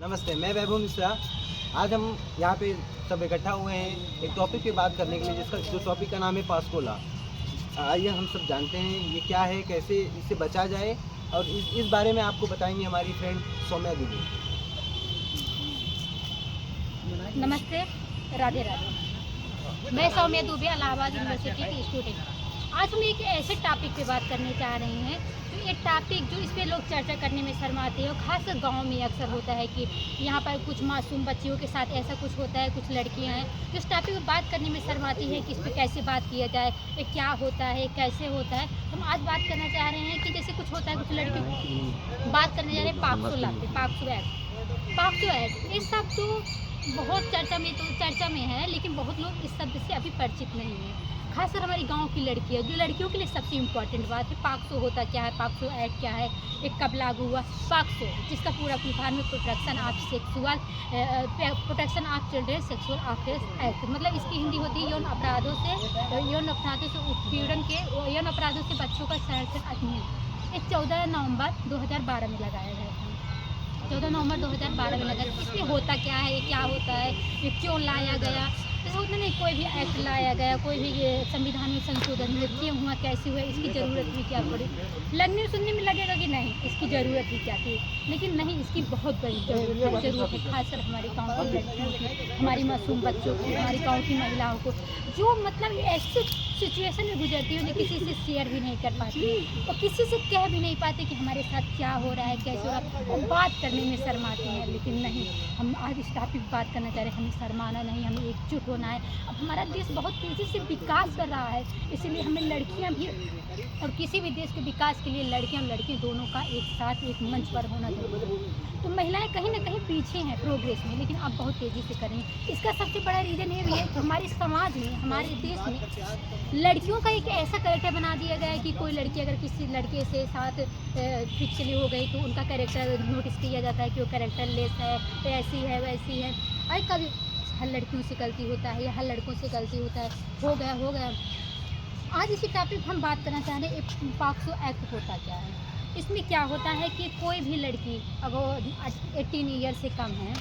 नमस्ते, मैं वैभव मिश्रा। आज हम यहाँ पे सब इकट्ठा हुए हैं एक टॉपिक पे बात करने के लिए, जिसका जो टॉपिक का नाम है पास्को लॉ। आइए हम सब जानते हैं ये क्या है, कैसे इससे बचा जाए, और इस बारे में आपको बताएंगे हमारी फ्रेंड सौम्या दीदी। नमस्ते, राधे राधे। मैं सौम्या दुबे, इलाहाबाद यूनिवर्सिटी की स्टूडेंट। आज हम एक ऐसे टॉपिक पे बात करने जा रहे हैं जो ये टॉपिक जो इस पे लोग चर्चा करने में शर्माते हैं, और खासकर गांव में अक्सर होता है कि यहाँ पर कुछ मासूम बच्चियों के साथ ऐसा कुछ होता है, कुछ लड़कियाँ हैं जो इस टॉपिक पे बात करने में शर्माती हैं कि इस पर कैसे बात किया जाए, ये क्या होता है, कैसे होता है। हम आज बात करना चाह रहे हैं कि जैसे कुछ होता है, कुछ लड़कियों बात करने जा रहे हैं पाक्सो एक्ट। ये सब तो बहुत चर्चा में है, लेकिन बहुत लोग इस शब्द से अभी परिचित नहीं है। खासकर हमारी गांव की लड़कियां, जो लड़कियों के लिए सबसे इम्पोर्टेंट बात है, पाक्सो होता क्या है, पाक्सो एक्ट क्या है, एक कब लागू हुआ। पाक्सो, जिसका पूरा फॉर्म है protection of children sexual affairs act, मतलब इसकी हिंदी होती है यौन अपराधों से उत्पीड़न के, यौन अपराधों से बच्चों का संरक्षण अधिनियम। ये 14 नवंबर 2012 में लगाया गया था। 14 नवंबर 2012 में लगा। इसमें होता क्या है, ये क्या होता है, ये क्यों लाया गया। जैसे होता नहीं, कोई भी एक्ट लाया गया, कोई भी संविधान में संशोधन क्यों हुआ, कैसे हुआ, इसकी ज़रूरत भी क्या पड़ी। लगने सुनने में लगेगा कि नहीं इसकी ज़रूरत भी क्या थी, लेकिन नहीं, इसकी बहुत बड़ी ज़रूरत है। खासकर हमारे गाँव की लड़कियों की, हमारी मासूम बच्चों की, हमारी गाँव की महिलाओं को, जो मतलब ऐसे सिचुएशन में गुजरती है जो किसी से शेयर भी नहीं कर पाती और किसी से कह भी नहीं पाते कि हमारे साथ क्या हो रहा है, कैसे हो रहा है, और बात करने में शर्माती हैं। लेकिन नहीं, हम आज इस टॉपिक पर बात करना चाह रहे हैं। हमें शर्माना नहीं, हमें एकजुट होना है। अब हमारा देश बहुत तेज़ी से विकास कर रहा है, इसीलिए हमें लड़कियां भी, और किसी भी देश के विकास के लिए लड़कियां और लड़के दोनों का एक साथ एक मंच पर होना जरूरी है। तो महिलाएं कहीं ना कहीं पीछे हैं प्रोग्रेस में, लेकिन अब बहुत तेज़ी से करेंगे। इसका सबसे बड़ा रीज़न ये भी है कि हमारे समाज में, हमारे देश में लड़कियों का एक ऐसा कैरेक्टर बना दिया गया है कि कोई लड़की अगर किसी लड़के से साथ फिजिकली हो गई तो उनका कैरेक्टर नोटिस किया जाता है कि वो कैरेक्टर लेस है, ऐसी है, वैसी है। और कभी हर लड़कियों से गलती होता है या हर लड़कों से गलती होता है, हो गया। आज इसी टॉपिक हम बात करना चाह रहे हैं, पाक्सो एक्ट होता क्या है। इसमें क्या होता है कि कोई भी लड़की अगर 18 ईयर से कम है,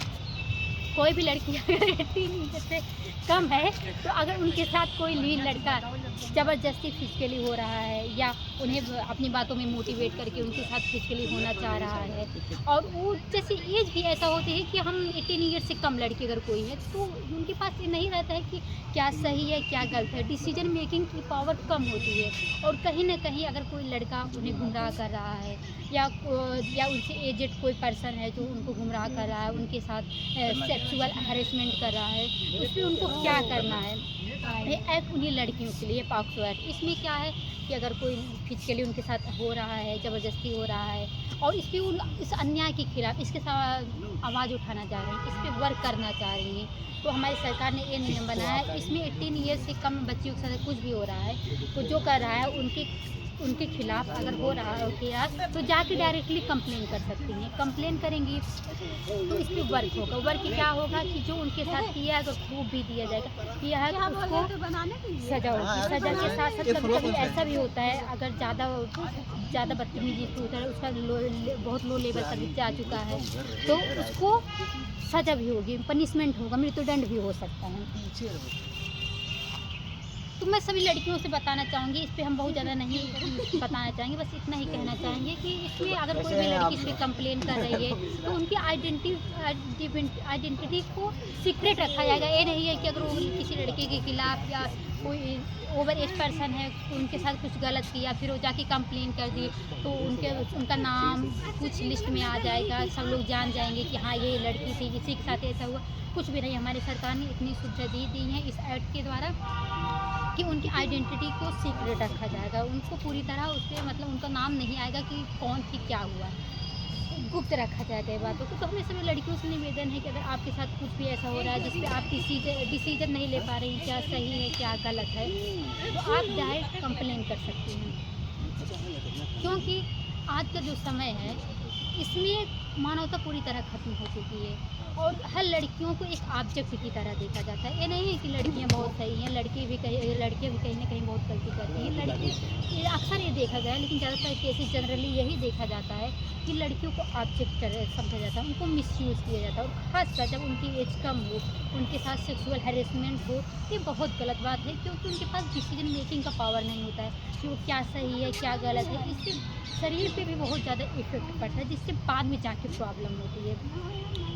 कोई भी लड़की अगर 18 ईयर से कम है, तो अगर उनके साथ कोई लड़का ज़बरदस्ती फिजिकली हो रहा है या उन्हें अपनी बातों में मोटिवेट करके उनके साथ फिजिकली होना चाह रहा है, और वो जैसे एज भी ऐसा होती है कि हम 18 ईयर से कम लड़की अगर कोई है, तो उनके पास ये नहीं रहता है कि क्या सही है क्या गलत है। डिसीजन मेकिंग की पावर कम होती है, और कहीं ना कहीं अगर कोई लड़का उन्हें गुमराह कर रहा है या उनसे एजेड कोई पर्सन है जो उनको गुमराह कर रहा है, उनके साथ सेक्सुअल हरेसमेंट कर रहा है, तो उसमें उनको क्या करना है। ये एक्ट उन्हीं लड़कियों के लिए, पाक्सो एक्ट। इसमें क्या है कि अगर कोई फिजिकली उनके साथ हो रहा है, ज़बरदस्ती हो रहा है, और इस अन्याय के खिलाफ इसके साथ आवाज़ उठाना चाह रहे हैं, इस पर वर्क करना चाह रही हैं, तो हमारी सरकार ने ये नियम बनाया है। इसमें 18 ईयर से कम बच्चियों के साथ कुछ भी हो रहा है, तो जो कर रहा है उनके खिलाफ अगर हो रहा है केस, तो जाके डायरेक्टली कंप्लेन कर सकती हैं। कंप्लेन करेंगी तो इस पर वर्क होगा। वर्क क्या होगा कि जो उनके साथ किया है तो प्रूफ भी दिया जाएगा, कि यह उसको सजा होगी। सजा के साथ साथ कभी ऐसा भी होता है, अगर ज़्यादा बदतमीजी होता है, उसका बहुत लो लेवल तक जा चुका है, तो उसको सजा भी होगी, पनिशमेंट होगा, मृत्युदंड भी हो सकता है। तो मैं सभी लड़कियों से बताना चाहूँगी, इस पर हम बहुत ज़्यादा नहीं बताना चाहेंगे, बस इतना ही कहना चाहेंगे कि इसमें अगर कोई भी लड़की इस पर कंप्लेन कर रही है, तो उनकी आइडेंटिटी को सीक्रेट रखा जाएगा। ये नहीं है कि अगर वो किसी लड़के के खिलाफ या कोई ओवर एज पर्सन है, उनके साथ कुछ गलत किया, फिर वो जाके कंप्लेन कर दी, तो उनका नाम कुछ लिस्ट में आ जाएगा, सब लोग जान जाएंगे कि हाँ ये लड़की थी, इसी के साथ ऐसा हुआ। कुछ भी नहीं, हमारी सरकार ने इतनी सुविधा दी है इस एक्ट के द्वारा कि उनकी आइडेंटिटी को सीक्रेट रखा जाएगा। उनको पूरी तरह उस पर मतलब उनका नाम नहीं आएगा कि कौन थी, क्या हुआ, गुप्त रखा जाएगा ये बातों को। तो हमें सभी लड़कियों से निवेदन है कि अगर आपके साथ कुछ भी ऐसा हो रहा है जिस पे आप डिसीजन नहीं ले पा रही, क्या सही है क्या गलत है, तो आप डायरेक्ट कंप्लेन कर सकती हैं। क्योंकि आज का जो समय है, इसमें मानवता पूरी तरह खत्म हो चुकी है और हर लड़कियों को एक ऑब्जेक्ट की तरह देखा जाता है। ये नहीं है कि लड़कियां बहुत सही हैं, लड़कियां भी कहीं ना कहीं बहुत गलती करती हैं। लड़की ये अक्सर ये देखा गया है, लेकिन ज़्यादातर केसेस जनरली यही देखा जाता है कि लड़कियों को ऑब्जेक्ट समझा जाता है, उनको मिसयूज़ किया जाता है और ख़ासकर जब उनकी एज कम हो, उनके साथ सेक्सुअल हैरेसमेंट हो। ये बहुत गलत बात है, क्योंकि उनके पास डिसीजन मेकिंग का पावर नहीं होता है कि वो क्या सही है क्या गलत है। इससे शरीर पे भी बहुत ज़्यादा इफेक्ट पड़ता है, जिससे बाद में जाके प्रॉब्लम होती है।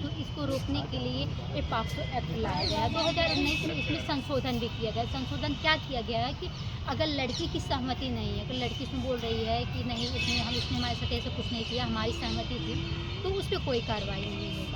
तो इसको रोकने के लिए ये पॉक्सो एक्ट लाया गया 2019 में। इसमें संशोधन भी किया गया। संशोधन क्या किया गया है कि अगर लड़की की सहमति नहीं है, अगर लड़की इसमें बोल रही है कि नहीं इसने हमारे साथ ऐसा कुछ नहीं किया, हमारी सहमति थी, तो उस पर कोई कार्रवाई नहीं होगी।